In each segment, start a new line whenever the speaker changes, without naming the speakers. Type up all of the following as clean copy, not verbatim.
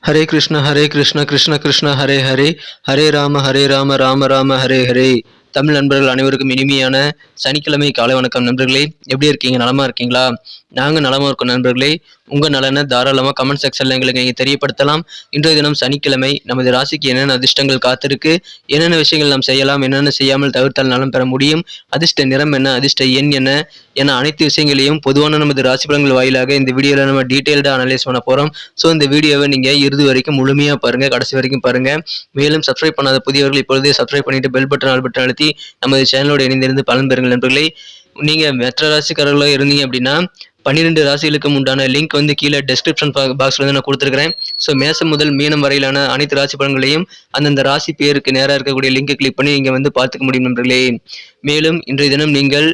ஹரே கிருஷ்ண கிருஷ்ண கிருஷ்ண ஹரே ஹரே, ஹரே ராம ராம ராம ஹரே ஹரே. தமிழ் நண்பர்கள் அனைவருக்கும் இனிமையான சனிக்கிழமை காலை வணக்கம் நண்பர்களே. எப்படி இருக்கீங்க? நலமா இருக்கீங்களா? நாங்கள் நலமா இருக்கோம் நண்பர்களே. உங்கள் நலனை தாராளமாக கமெண்ட் செக்ஷனில் எங்களுக்கு நீங்கள் தெரியப்படுத்தலாம். இன்றைய தினம் சனிக்கிழமை, நமது ராசிக்கு என்னென்ன அதிர்ஷ்டங்கள் காத்திருக்கு, என்னென்ன விஷயங்கள் நாம் செய்யலாம், என்னென்ன செய்யாமல் தவிர்த்தால் நலம் பெற முடியும், அதிர்ஷ்ட நிறம் என்ன, அதிர்ஷ்ட எண் என்ன என அனைத்து விஷயங்களையும் பொதுவான நமது ராசி பலன்கள் வாயிலாக இந்த வீடியோவில் நம்ம டீட்டெயில்டாக அனலைஸ் பண்ண போகிறோம். ஸோ இந்த வீடியோவை நீங்கள் இறுதி வரைக்கும் முழுமையாக பாருங்கள், கடைசி வரைக்கும் பாருங்கள். மேலும் சப்ஸ்கிரைப் பண்ணாத புதியவர்கள் இப்பொழுதே சப்ஸ்கிரைப் பண்ணிட்டு பெல் பட்டன் ஆல் பட்டன் அழுத்தி நமது சேனலோடு இணைந்திருந்து பலன் பெறுங்கள் நண்பர்களே. நீங்கள் மற்ற ராசிக்காரர்களாக இருந்தீங்க அப்படின்னா 12 ராசிகளுக்கு உண்டான லிங்க் வந்து கீழே டெஸ்கிரிப்ஷன் பாக்ஸ்ல வந்து நான் கொடுத்துருக்கிறேன். ஸோ மேசம் முதல் மீனம் வரையிலான அனைத்து ராசி பலன்களையும் அந்தந்த ராசி பேருக்கு நேராக இருக்கக்கூடிய லிங்கை கிளிக் பண்ணி நீங்கள் வந்து பார்த்துக்க முடியும் நண்பர்களே. மேலும் இன்றைய தினம் நீங்கள்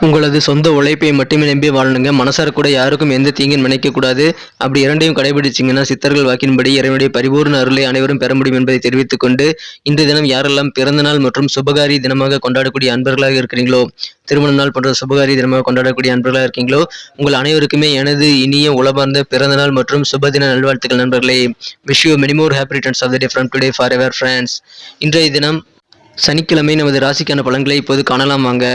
உங்களது சொந்த உழைப்பை மட்டுமே நம்பி வாழணுங்க. மனசார கூட யாருக்கும் எந்த தீங்கும் நினைக்கக்கூடாது. அப்படி இரண்டையும் கடைபிடிச்சிங்கன்னா சித்தர்கள் வாக்கின்படி இறைவனுடைய பரிபூர்ண அருளை அனைவரும் பெற முடியும் என்பதை தெரிவித்துக் கொண்டு, இன்றைய தினம் யாரெல்லாம் பிறந்த நாள் மற்றும் சுபகாரி தினமாக கொண்டாடக்கூடிய அன்பர்களாக இருக்கிறீங்களோ, திருமண நாள் போன்ற சுபகாரி தினமாக கொண்டாடக்கூடிய அன்பர்களாக இருக்கீங்களோ, உங்கள் அனைவருக்குமே எனது இனிய உளமார்ந்த பிறந்த நாள் மற்றும் சுபதின நல்வாழ்த்துக்கள் நண்பர்களே. Wish you many more happy returns of the day from today forever friends. இன்றைய தினம் சனிக்கிழமை நமது ராசிக்கான பலன்களை இப்போது காணலாம் வாங்க.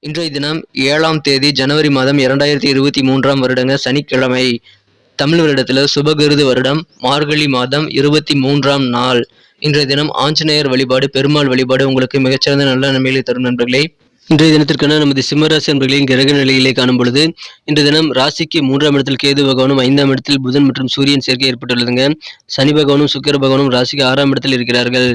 இன்றைய தினம் 7ஆம் தேதி ஜனவரி மாதம் 2023 வருடங்க சனிக்கிழமை. தமிழ் வருடத்தில் சுபகிருது வருடம் மார்கழி மாதம் 23ஆம் நாள். இன்றைய தினம் ஆஞ்சநேயர் வழிபாடு, பெருமாள் வழிபாடு உங்களுக்கு மிகச்சிறந்த நல்ல நன்மைகளை தரும் நண்பர்களே. இன்றைய தினத்திற்கான நமது சிம்மராசி நண்பர்களின் கிரக நிலையிலே காணும் பொழுது, இன்றைய தினம் ராசிக்கு 3ஆம் இடத்தில் கேது பகவானும் 5ஆம் இடத்தில் புதன் மற்றும் சூரியன் சேர்க்கை ஏற்பட்டுள்ளதுங்க. சனி பகவானும் சுக்கிர பகவானும் ராசிக்கு 6ஆம் இடத்தில் இருக்கிறார்கள்.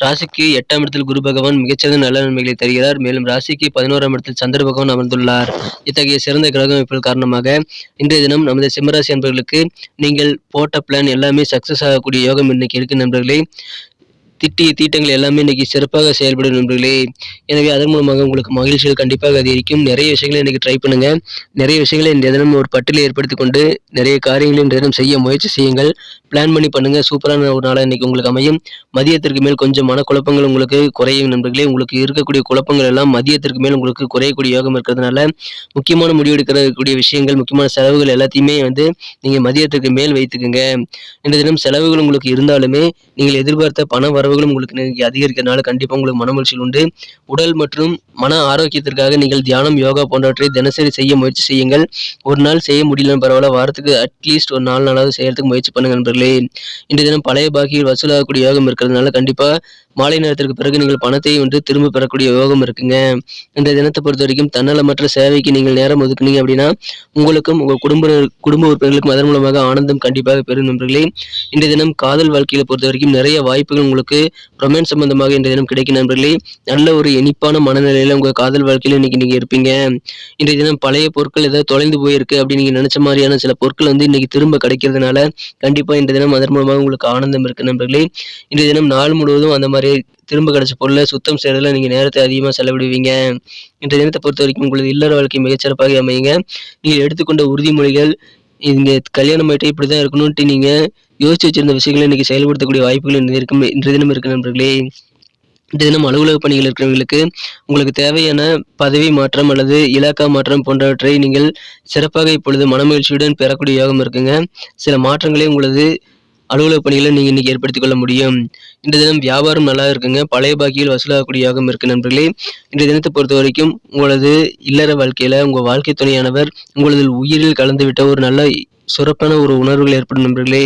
ராசிக்கு 8ஆம் இடத்தில் குரு பகவான் மிகச்சிறந்த நல்ல நன்மைகளை தருகிறார். மேலும் ராசிக்கு 11ஆம் இடத்தில் சந்திர பகவான் அமர்ந்துள்ளார். இத்தகைய சிறந்த கிரக அமைப்புகள் காரணமாக இன்றைய தினம் நமது சிம்மராசி நண்பர்களுக்கு நீங்கள் போட்ட பிளான் எல்லாமே சக்சஸ் ஆகக்கூடிய யோகம் இன்னைக்கு இருக்கு நண்பர்களே. திட்டிய தீட்டங்கள் எல்லாமே இன்னைக்கு சிறப்பாக செயல்படும் நண்பர்களே. எனவே அதன் மூலமாக உங்களுக்கு மகிழ்ச்சிகள் கண்டிப்பாக அதிகரிக்கும். நிறைய விஷயங்களை இன்னைக்கு ட்ரை பண்ணுங்க. நிறைய விஷயங்களை இந்த தினம் ஒரு பட்டியலை ஏற்படுத்தி கொண்டு நிறைய காரியங்களை இந்த தினம் செய்ய முயற்சி செய்யுங்கள். பிளான் பண்ணி பண்ணுங்க. சூப்பரான ஒரு நாளாக இன்னைக்கு உங்களுக்கு அமையும். மதியத்திற்கு மேல் கொஞ்சம் மனக்குழப்பங்கள் உங்களுக்கு குறையும் நண்பர்களே. உங்களுக்கு இருக்கக்கூடிய குழப்பங்கள் எல்லாம் மதியத்திற்கு மேல் உங்களுக்கு குறையக்கூடிய யோகம் இருக்கிறதுனால முக்கியமான முடிவு எடுக்கக்கூடிய விஷயங்கள், முக்கியமான செலவுகள் எல்லாத்தையுமே வந்து நீங்கள் மதியத்திற்கு மேல் வைத்துக்குங்க. இந்த தினம் செலவுகள் உங்களுக்கு இருந்தாலுமே நீங்கள் எதிர்பார்த்த பண வரவுகளும் உங்களுக்கு அதிகரிக்கிறதுனால கண்டிப்பாக உங்களுக்கு மனமகிழ்ச்சி உண்டு. உடல் மற்றும் மன ஆரோக்கியத்திற்காக நீங்கள் தியானம், யோகா போன்றவற்றை தினசரி செய்ய முயற்சி செய்யுங்கள். ஒரு நாள் செய்ய முடியலன்னு பரவாயில்ல, வாரத்துக்கு அட்லீஸ்ட் ஒரு 4 நாளாவது செய்யறதுக்கு முயற்சி பண்ணுங்க நண்பர்களே. இன்றைய தினம் பழைய பாக்கியில் வசூலாகக்கூடிய யோகம் இருக்கிறதுனால கண்டிப்பா மாலை நேரத்திற்கு பிறகு நீங்கள் பணத்தை வந்து திரும்ப பெறக்கூடிய யோகம் இருக்குங்க. இந்த தினத்தை பொறுத்த வரைக்கும் தன்னலமற்ற சேவைக்கு நீங்கள் நேரம் ஒதுக்குனீங்க அப்படின்னா உங்களுக்கும் உங்கள் குடும்ப உறுப்பினர்களுக்கும் அதன் மூலமாக ஆனந்தம் கண்டிப்பாக பெறும் நண்பர்களே. இன்றைய தினம் காதல் வாழ்க்கையில பொறுத்த வரைக்கும் நிறைய வாய்ப்புகள் உங்களுக்கு ரொமான்ஸ் சம்பந்தமாக இன்றைய தினம் கிடைக்கும் நண்பர்களே. நல்ல ஒரு இனிப்பான மனநிலையில உங்க காதல் வாழ்க்கையில இன்னைக்கு நீங்க இருப்பீங்க. இன்றைய தினம் பழைய பொருட்கள் ஏதாவது தொலைந்து போயிருக்கு அப்படின்னு நீங்க நினைச்ச மாதிரியான சில பொருட்கள் வந்து இன்னைக்கு திரும்ப கிடைக்கிறதுனால கண்டிப்பா இன்றைய தினம் அதன் மூலமாக உங்களுக்கு ஆனந்தம் இருக்கு நண்பர்களே. இன்றைய தினம் நாள் முழுவதும் அந்த மாதிரி திரும்ப கிடைச்ச பொருளை சுத்தம் செய்யறதுல நீங்க நேரத்தை அதிகமாக செலவிடுவீங்க. இன்றைய தினத்தை பொறுத்த வரைக்கும் உங்களது இல்லற வாழ்க்கை மிகச்சிறப்பாக அமையுங்க. நீங்கள் எடுத்துக்கொண்ட உறுதிமொழிகள், இங்க கல்யாணம் ஆயிட்டு இப்படிதான் இருக்கணும்ட்டு நீங்க யோசிச்சு வச்சிருந்த விஷயங்களை இன்னைக்கு செயல்படுத்தக்கூடிய வாய்ப்புகள் இன்றைய தினம் இருக்கு நண்பர்களே. இந்த தினம் அலுவலக பணிகள் இருக்கிறவங்களுக்கு உங்களுக்கு தேவையான பதவி மாற்றம் அல்லது இலாக்கா மாற்றம் போன்றவற்றை நீங்கள் சிறப்பாக இப்பொழுது மனமகிழ்ச்சியுடன் பெறக்கூடிய யோகம் இருக்குங்க. சில மாற்றங்களை உங்களது அலுவலக பணிகளை நீங்க இன்னைக்கு ஏற்படுத்திக் கொள்ள முடியும். இந்த தினம் வியாபாரம் நல்லா இருக்குங்க. பழைய பாக்கியில் வசூலாகக்கூடிய யோகம் இருக்கு நண்பர்களே. இந்த தினத்தை பொறுத்த வரைக்கும் உங்களது இல்லற வாழ்க்கையில உங்க வாழ்க்கை துணையானவர் உங்களது உயிரில் கலந்துவிட்ட ஒரு நல்ல சிறப்பான ஒரு உணர்வுகள் ஏற்படும் நண்பர்களே.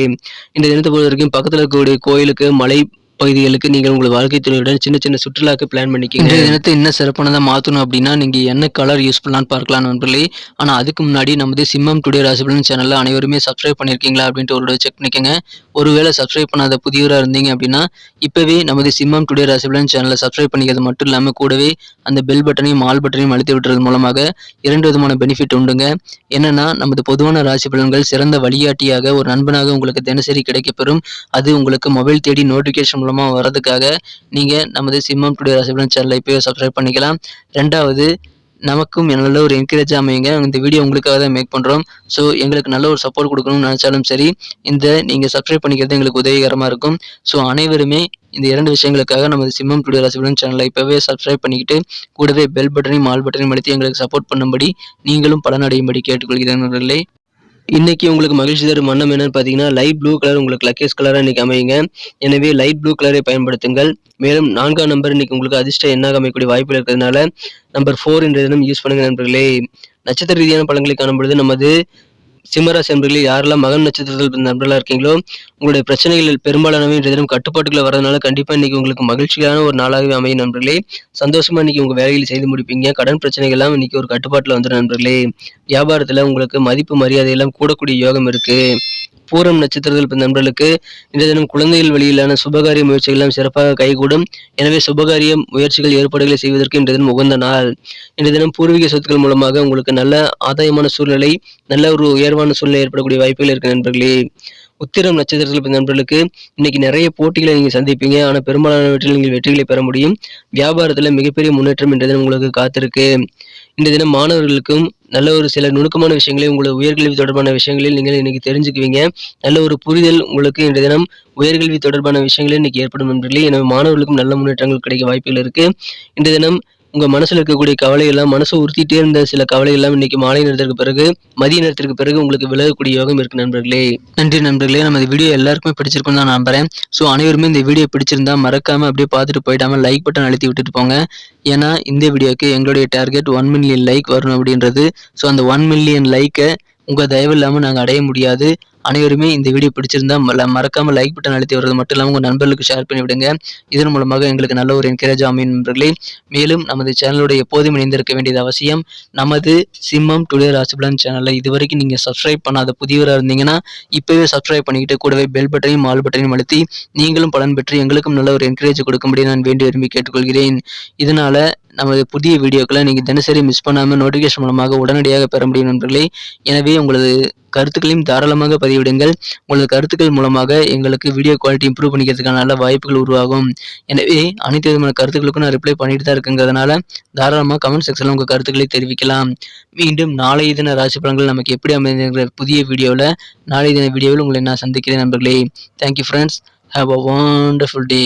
இந்த தினத்தை பொறுத்த வரைக்கும் பக்கத்தில் இருக்கக்கூடிய கோயிலுக்கு, மலை பகுதிகளுக்கு நீங்கள் உங்கள் வாழ்க்கை துணையுடன் சின்ன சின்ன சுற்றுலாக்கு பிளான் பண்ணிக்கிங்க. இந்த தினத்தை இன்னும் சிறப்பானதாக மாற்றணும் அப்படின்னா நீங்கள் என்ன கலர் யூஸ் பண்ணலான்னு பார்க்கலாம் நண்பர்களே. ஆனால் அதுக்கு முன்னாடி நமது சிம்மம் டுடே ராசி பலன் சேனலில் அனைவருமே சப்ஸ்கிரைப் பண்ணியிருக்கீங்களா அப்படின்ட்டு ஒரு செக் பண்ணிக்கோங்க. ஒருவேளை சப்ஸ்கிரைப் பண்ணாத புதியவராக இருந்தீங்க அப்படின்னா இப்போவே நமது சிம்மம் டுடே ராசி பலன் சேனலை சப்ஸ்கிரைப் பண்ணிக்கிறது மட்டும் இல்லாமல் கூடவே அந்த பெல் பட்டனையும் ஆல் பட்டனையும் அழுத்தி விட்டுறது மூலமாக 2 விதமான பெனிஃபிட் உண்டுங்க. என்னன்னா நமது பொதுவான ராசி பலன்கள் சிறந்த வழிகாட்டியாக ஒரு நண்பனாக உங்களுக்கு தினசரி கிடைக்கப்பெறும். அது உங்களுக்கு மொபைல் தேடி நோட்டிஃபிகேஷன் வரதுக்காக நீங்க நமது சிம்மம் டுடே ராசி பலன் சேனலை இப்போவே சப்ஸ்கிரைப் பண்ணிக்கலாம். 2வது நமக்கும் நல்ல ஒரு என்கரேஜ் அமையுங்க. இந்த வீடியோ உங்களுக்காக தான் மேக் பண்றோம். ஸோ எங்களுக்கு நல்ல ஒரு சப்போர்ட் கொடுக்கணும்னு நினைச்சாலும் சரி, இந்த நீங்க சப்ஸ்கிரைப் பண்ணிக்கிறது எங்களுக்கு உதவிகரமா இருக்கும். ஸோ அனைவருமே இந்த 2 விஷயங்களுக்காக நமது சிம்மம் டுடே ராசி பலன் சேனலை இப்பவே சப்ஸ்கிரைப் பண்ணிக்கிட்டு கூடவே பெல் பட்டனையும் ஆல் பட்டனையும் அழுத்தி எங்களுக்கு சப்போர்ட் பண்ணும்படி நீங்களும் பலனடையும்படி கேட்டுக்கொள்கிறேன் நண்பர்களே. இன்னைக்கு உங்களுக்கு மகிழ்ச்சி தரும் வண்ணம் என்னன்னு பார்த்தீங்கன்னா லைட் ப்ளூ கலர் உங்களுக்கு லக்கேஸ் கலராக இன்னைக்கு அமையுங்க. எனவே லைட் ப்ளூ கலரை பயன்படுத்துங்கள். மேலும் 4ஆம் நம்பர் இன்னைக்கு உங்களுக்கு அதிர்ஷ்ட எண்ணாக அமையக்கூடிய வாய்ப்புகள் இருக்கிறதுனால நம்பர் 4 என்ற தினம் யூஸ் பண்ணுங்க நண்பர்களே. நட்சத்திர ரீதியான பலன்களை காணும்பொழுது நமது சிம்மராசி நண்பர்களே யாரெல்லாம் மகம் நட்சத்திரத்தில் நண்பர்களாக இருக்கீங்களோ உங்களுடைய பிரச்சனைகள் பெரும்பாலானவை இன்றைய தினம் கட்டுப்பாட்டுக்குள்ள வரதுனால கண்டிப்பா இன்னைக்கு உங்களுக்கு மகிழ்ச்சியான ஒரு நாளாகவே அமையும் நண்பர்களே. சந்தோஷமா இன்னைக்கு உங்க வேலைகளை செய்து முடிப்பீங்க. கடன் பிரச்சனைகள் எல்லாம் இன்னைக்கு ஒரு கட்டுப்பாட்டுல வந்துடும் நண்பர்களே. வியாபாரத்துல உங்களுக்கு மதிப்பு மரியாதை எல்லாம் கூடக்கூடிய யோகம் இருக்கு. பூரம் நட்சத்திரத்தில் பிறந்த நண்பர்களுக்கு இன்றைய தினம் குழந்தைகள் வழியிலான சுபகாரிய முயற்சிகள் எல்லாம் சிறப்பாக கைகூடும். எனவே சுபகாரிய முயற்சிகள் ஏற்பாடுகளை செய்வதற்கு இன்றைய தினம் உகந்த நாள். இன்றைய தினம் பூர்வீக சொத்துக்கள் மூலமாக உங்களுக்கு நல்ல ஆதாயமான சூழ்நிலை, நல்ல ஒரு உயர்வான சூழ்நிலை ஏற்படக்கூடிய வாய்ப்புகள் இருக்கு நண்பர்களே. உத்திரம் நட்சத்திரத்தில் பிறந்த நண்பர்களுக்கு இன்னைக்கு நிறைய போட்டிகளை நீங்க சந்திப்பீங்க. ஆனா பெரும்பாலானவற்றில் நீங்கள் வெற்றிகளை பெற முடியும். வியாபாரத்துல மிகப்பெரிய முன்னேற்றம் இன்றைய தினம் உங்களுக்கு காத்திருக்கு. இன்றைய தினம் மாணவர்களுக்கும் நல்ல ஒரு சில நுணுக்கமான விஷயங்களை உங்களோட உயர்கல்வி தொடர்பான விஷயங்களில் நீங்கள் இன்னைக்கு தெரிஞ்சுக்குவீங்க. நல்ல ஒரு புரிதல் உங்களுக்கு இன்றைய தினம் உயர்கல்வி தொடர்பான விஷயங்களில் இன்னைக்கு ஏற்படும் நண்பர்களே. எனவே மாணவர்களுக்கும் நல்ல முன்னேற்றங்கள் கிடைக்க வாய்ப்புகள் இருக்கு. இன்றைய தினம் உங்க மனசுல இருக்கக்கூடிய கவலை எல்லாம் மனசு உறுத்திட்டே இருந்த சில கவலை எல்லாம் இன்னைக்கு மாலை நேரத்திற்கு பிறகு மதிய நேரத்திற்கு பிறகு உங்களுக்கு விலகக்கூடிய யோகம் இருக்கு நண்பர்களே. நன்றி நண்பர்களே. நம்ம இந்த வீடியோ எல்லாருக்குமே பிடிச்சிருக்குன்னு தான் நம்புறேன். ஸோ அனைவருமே இந்த வீடியோ பிடிச்சிருந்தா மறக்காம அப்படியே பார்த்துட்டு போயிடாம லைக் பட்டன் அழுத்தி விட்டுட்டு போங்க. ஏன்னா இந்த வீடியோக்கு எங்களுடைய டார்கெட் 1 மில்லியன் லைக் வரணும் அப்படின்றது. ஸோ அந்த 1 மில்லியன் லைக்கை உங்க தயவு இல்லாமல் நாங்கள் அடைய முடியாது. அனைவருமே இந்த வீடியோ பிடிச்சிருந்தா மறக்காம லைக் பட்டன் அழுத்தி வர்றது மட்டும் இல்லாமல் உங்கள் நண்பர்களுக்கு ஷேர் பண்ணி விடுங்க. இதன் மூலமாக எங்களுக்கு நல்ல ஒரு என்கரேஜ் அமையும் நண்பர்களே. மேலும் நமது சேனலோட எப்போதும் இணைந்திருக்க வேண்டியது அவசியம். நமது சிம்மம் டுடே ராசி பலன் சேனலை இதுவரைக்கும் நீங்கள் சப்ஸ்கிரைப் பண்ணாத புதியவராக இருந்தீங்கன்னா இப்போவே சப்ஸ்கிரைப் பண்ணிக்கிட்டு கூடவே பெல் பட்டனையும் ஆல் பட்டனையும் அழுத்தி நீங்களும் பலன் பெற்று எங்களுக்கும் நல்ல ஒரு என்கரேஜ் கொடுக்கும்படி நான் வேண்டி விரும்பி கேட்டுக்கொள்கிறேன். இதனால நமது புதிய வீடியோக்களை நீங்கள் தினசரி மிஸ் பண்ணாமல் நோட்டிஃபிகேஷன் மூலமாக உடனடியாக பெற முடியும் நண்பர்களே. எனவே உங்களது கருத்துக்களையும் தாராளமாக பதிவிடுங்கள். உங்களது கருத்துக்கள் மூலமாக எங்களுக்கு வீடியோ குவாலிட்டி இம்ப்ரூவ் பண்ணிக்கிறதுக்கான நல்ல வாய்ப்புகள் உருவாகும். எனவே அனைத்து விதமான கருத்துக்களுக்கும் நான் ரிப்ளை பண்ணிட்டு தான் இருக்குங்கிறதுனால தாராளமாக கமெண்ட் செக்ஷனில் உங்கள் கருத்துக்களை தெரிவிக்கலாம். மீண்டும் நாளைய தின ராசி பலன்கள் நமக்கு எப்படி அமைந்திருக்கிற புதிய வீடியோவில் நாளைய தின வீடியோவில் உங்களை நான் சந்திக்கிறேன் நண்பர்களே. Thank you friends. Have a wonderful day.